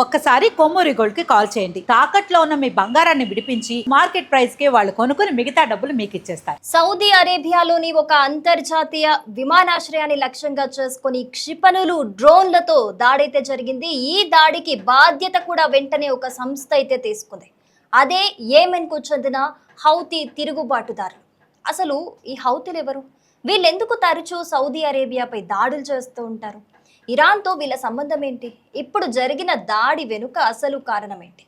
ఒక్కసారి కొమ్మూరి గోల్డ్ కి కాల్ చేయండి. తాకట్లో ఉన్న మీ బంగారాన్ని విడిపించి మార్కెట్ ప్రైస్ కి వాళ్ళు కొనుక్కుని మిగతా డబ్బులు మీకు ఇచ్చేస్తారు. సౌదీ అరేబియాలోని ఒక అంతర్జాతీయ విమానాశ్రయాన్ని లక్ష్యంగా చేసుకుని క్షిపణులు డ్రోన్లతో దాడైతే జరిగింది. ఈ దాడికి బాధ్యత కూడా వెంటనే ఒక సంస్థ అయితే తీసుకుంది. అదే యెమెన్ కు చెందిన హౌతీ తిరుగుబాటుదారులు. అసలు ఈ హౌతీలు ఎవరు? వీళ్ళెందుకు తరచూ సౌదీ అరేబియాపై దాడులు చేస్తూ ఉంటారు? ఇరాన్తో వీళ్ళ సంబంధం ఏంటి? ఇప్పుడు జరిగిన దాడి వెనుక అసలు కారణం ఏంటి?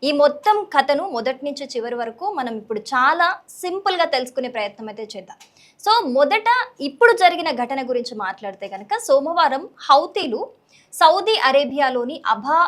ఈ మొత్తం కథను మొదటి నుంచి చివరి వరకు మనం ఇప్పుడు చాలా సింపుల్గా తెలుసుకునే ప్రయత్నం అయితే చేద్దాం. సో మొదట ఇప్పుడు జరిగిన ఘటన గురించి మాట్లాడితే కనుక సోమవారం హౌతీలు సౌదీ అరేబియాలోని అబా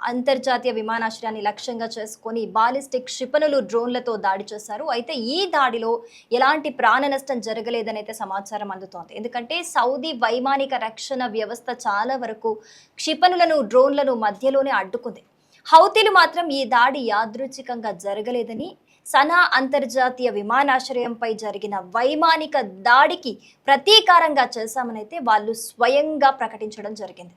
అంతర్జాతీయ విమానాశ్రయాన్ని లక్ష్యంగా చేసుకొని బాలిస్టిక్ క్షిపణులు డ్రోన్లతో దాడి చేశారు. అయితే ఈ దాడిలో ఎలాంటి ప్రాణ నష్టం జరగలేదని అయితే సమాచారం అందుతోంది. ఎందుకంటే సౌదీ వైమానిక రక్షణ వ్యవస్థ చాలా వరకు క్షిపణులను డ్రోన్లను మధ్యలోనే అడ్డుకుంది. హౌతీలు మాత్రం ఈ దాడి యాదృచ్ఛికంగా జరగలేదని, సనా అంతర్జాతీయ విమానాశ్రయంపై జరిగిన వైమానిక దాడికి ప్రతీకారంగా చేశామని అయితే వాళ్ళు స్వయంగా ప్రకటించడం జరిగింది.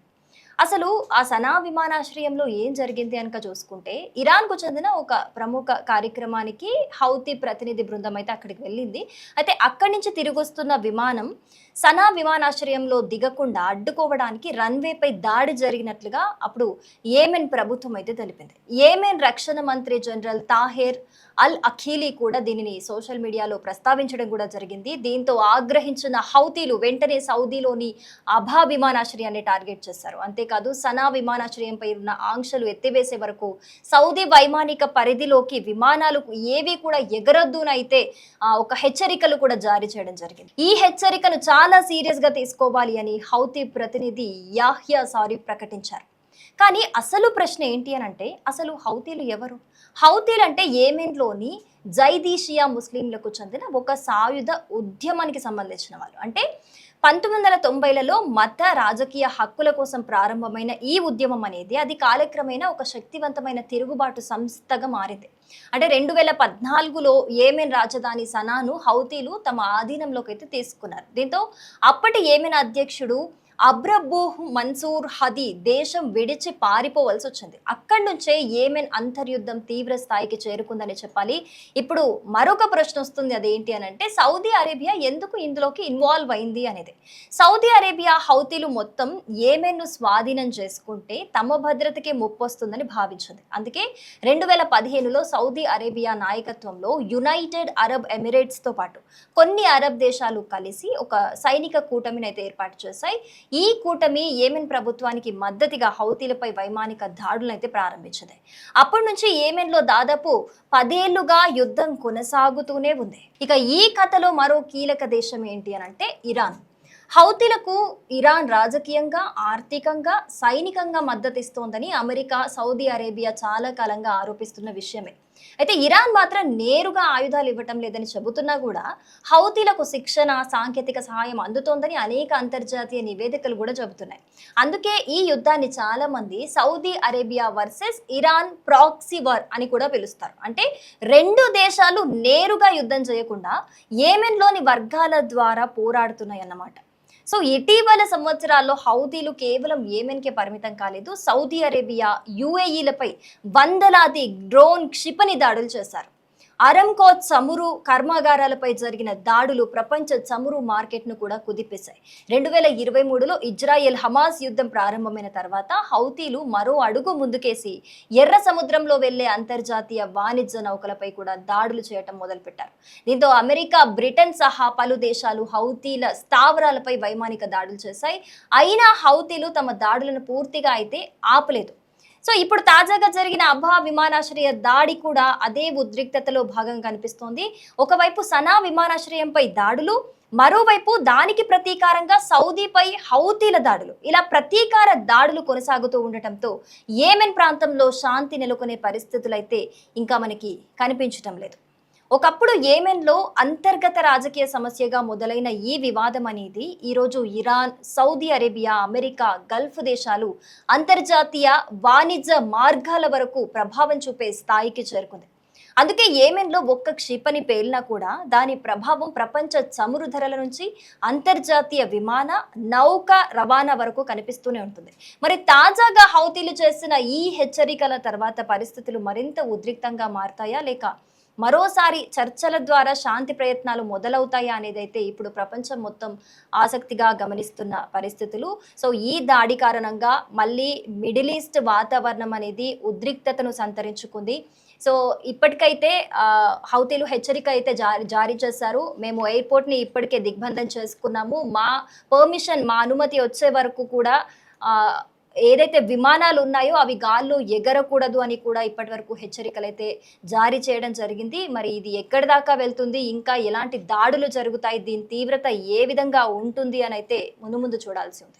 అసలు ఆ సనా విమానాశ్రయంలో ఏం జరిగింది కనుక చూసుకుంటే, ఇరాన్కు చెందిన ఒక ప్రముఖ కార్యక్రమానికి హౌతీ ప్రతినిధి బృందం అయితే అక్కడికి వెళ్ళింది. అయితే అక్కడి నుంచి తిరిగి వస్తున్న విమానం సనా విమానాశ్రయంలో దిగకుండా అడ్డుకోవడానికి రన్వేపై దాడి జరిగినట్లుగా అప్పుడు యెమెన్ ప్రభుత్వం అయితే తెలిపింది. యెమెన్ రక్షణ మంత్రి జనరల్ తాహెర్ అల్ అఖీలీ కూడా దీనిని సోషల్ మీడియాలో ప్రస్తావించడం కూడా జరిగింది. దీంతో ఆగ్రహించిన హౌతీలు వెంటనే సౌదీలోని అబా విమానాశ్రయాన్ని టార్గెట్ చేశారు. అంతేకాదు సనా విమానాశ్రయంపై ఉన్న ఆంక్షలు ఎత్తివేసే వరకు సౌదీ వైమానిక పరిధిలోకి విమానాలు ఏవి కూడా ఎగరొద్దునైతే ఒక హెచ్చరికలు కూడా జారీ చేయడం జరిగింది. ఈ హెచ్చరికను చాలా సీరియస్ గా తీసుకోవాలి అని హౌతీ ప్రతినిధి యాహ్యా సారీ ప్రకటించారు. కానీ అసలు ప్రశ్న ఏంటి అని అంటే, అసలు హౌతీలు ఎవరు? హౌతీలు అంటే యెమెన్లోని జైదీషియా ముస్లింలకు చెందిన ఒక సాయుధ ఉద్యమానికి సంబంధించిన వాళ్ళు. అంటే 1990లలో మత రాజకీయ హక్కుల కోసం ప్రారంభమైన ఈ ఉద్యమం అనేది అది కాలక్రమేణా ఒక శక్తివంతమైన తిరుగుబాటు సంస్థగా మారింది. అంటే 2014లో యెమెన్ రాజధాని సనాను హౌతీలు తమ ఆధీనంలోకి అయితే తీసుకున్నారు. దీంతో అప్పటి యెమెన్ అధ్యక్షుడు అబ్రబూహ్ మన్సూర్ హదీ దేశం విడిచి పారిపోవలసి వచ్చింది. అక్కడి నుంచే యెమెన్ అంతర్యుద్ధం తీవ్ర స్థాయికి చేరుకుందని చెప్పాలి. ఇప్పుడు మరొక ప్రశ్న వస్తుంది, అదేంటి అని అంటే, సౌదీ అరేబియా ఎందుకు ఇందులోకి ఇన్వాల్వ్ అయింది అనేది. సౌదీ అరేబియా హౌతీలు మొత్తం యెమెన్ను స్వాధీనం చేసుకుంటే తమ భద్రతకే ముప్పు వస్తుందని భావించింది. అందుకే 2015లో సౌదీ అరేబియా నాయకత్వంలో యునైటెడ్ అరబ్ ఎమిరేట్స్తో పాటు కొన్ని అరబ్ దేశాలు కలిసి ఒక సైనిక కూటమిని అయితే ఏర్పాటు చేశాయి. ఈ కూటమి యెమెన్ ప్రభుత్వానికి మద్దతుగా హౌతీలపై వైమానిక దాడులను అయితే ప్రారంభించింది. అప్పటి నుంచి యెమెన్లో దాదాపు 10 ఏళ్లుగా యుద్ధం కొనసాగుతూనే ఉంది. ఇక ఈ కథలో మరో కీలక దేశం ఏంటి అని అంటే ఇరాన్. హౌతీలకు ఇరాన్ రాజకీయంగా, ఆర్థికంగా, సైనికంగా మద్దతిస్తోందని అమెరికా, సౌదీ అరేబియా చాలా కాలంగా ఆరోపిస్తున్న విషయమే. అయితే ఇరాన్ మాత్రం నేరుగా ఆయుధాలు ఇవ్వటం లేదని చెబుతున్నా కూడా హౌతీలకు శిక్షణ, సాంకేతిక సహాయం అందుతోందని అనేక అంతర్జాతీయ నివేదికలు కూడా చెబుతున్నాయి. అందుకే ఈ యుద్ధాన్ని చాలా మంది Saudi Arabia versus Iran proxy war అని కూడా పిలుస్తారు. అంటే రెండు దేశాలు నేరుగా యుద్ధం చేయకుండా యెమెన్లోని వర్గాల ద్వారా పోరాడుతున్నాయి అన్నమాట. సో ఇటీవల సంవత్సరాల్లో హౌతీలు కేవలం యెమెన్కే పరిమితం కాలేదు. సౌదీ అరేబియా, యుఏఈలపై వందలాది డ్రోన్ క్షిపణి దాడులు చేశారు. అరంకో చమురు కర్మాగారాలపై జరిగిన దాడులు ప్రపంచ చమురు మార్కెట్ను కూడా కుదిపేశాయి. 2023లో ఇజ్రాయెల్ హమాస్ యుద్ధం ప్రారంభమైన తర్వాత హౌతీలు మరో అడుగు ముందుకేసి ఎర్ర సముద్రంలో వెళ్లే అంతర్జాతీయ వాణిజ్య నౌకలపై కూడా దాడులు చేయటం మొదలుపెట్టారు. దీంతో అమెరికా, బ్రిటన్ సహా పలు దేశాలు హౌతీల స్థావరాలపై వైమానిక దాడులు చేశాయి. అయినా హౌతీలు తమ దాడులను పూర్తిగా అయితే ఆపలేదు. సో ఇప్పుడు తాజాగా జరిగిన అబా విమానాశ్రయ దాడి కూడా అదే ఉద్రిక్తతలో భాగంగా కనిపిస్తోంది. ఒకవైపు సనా విమానాశ్రయంపై దాడులు, మరోవైపు దానికి ప్రతీకారంగా సౌదీపై హౌతీల దాడులు. ఇలా ప్రతీకార దాడులు కొనసాగుతూ ఉండటంతో యెమెన్ ప్రాంతంలో శాంతి నెలకొనే పరిస్థితులైతే ఇంకా మనకి కనిపించటం లేదు. ఒకప్పుడు యెమెన్లో అంతర్గత రాజకీయ సమస్యగా మొదలైన ఈ వివాదం అనేది ఈరోజు Iran, Saudi Arabia, America, Gulf దేశాలు అంతర్జాతీయ వాణిజ్య మార్గాల వరకు ప్రభావం చూపే స్థాయికి చేరుకుంది. అందుకే యెమెన్‌లో ఒక్క క్షిపణి పేలినా కూడా దాని ప్రభావం ప్రపంచ చమురు ధరల నుంచి అంతర్జాతీయ విమాన, నౌక రవాణా వరకు కనిపిస్తూనే ఉంటుంది. మరి తాజాగా హౌతీలు చేసిన ఈ హెచ్చరికల తర్వాత పరిస్థితులు మరింత ఉద్రిక్తంగా మారతాయా? లేక మరోసారి చర్చల ద్వారా శాంతి ప్రయత్నాలు మొదలవుతాయా అనేదైతే ఇప్పుడు ప్రపంచం మొత్తం ఆసక్తిగా గమనిస్తున్న పరిస్థితులు. సో ఈ దాడి కారణంగా మళ్ళీ మిడిల్ ఈస్ట్ వాతావరణం అనేది ఉద్రిక్తతను సంతరించుకుంది. సో ఇప్పటికైతే హౌతీలు హెచ్చరిక అయితే జారీ చేశారు. మేము ఎయిర్‌పోర్ట్‌ని ఇప్పటికే దిగ్బంధం చేసుకున్నాము. మా అనుమతి వచ్చే వరకు కూడా ఆహ్, ఏదైతే విమానాలు ఉన్నాయో అవి గాల్లో ఎగరకూడదు అని కూడా ఇప్పటివరకు హెచ్చరికలైతే జారీ చేయడం జరిగింది. మరి ఇది ఎక్కడి దాకా వెళ్తుంది? ఇంకా ఎలాంటి దాడులు జరుగుతాయి? దీని తీవ్రత ఏ విధంగా ఉంటుంది అనైతే ముందు ముందు చూడాల్సి ఉంది.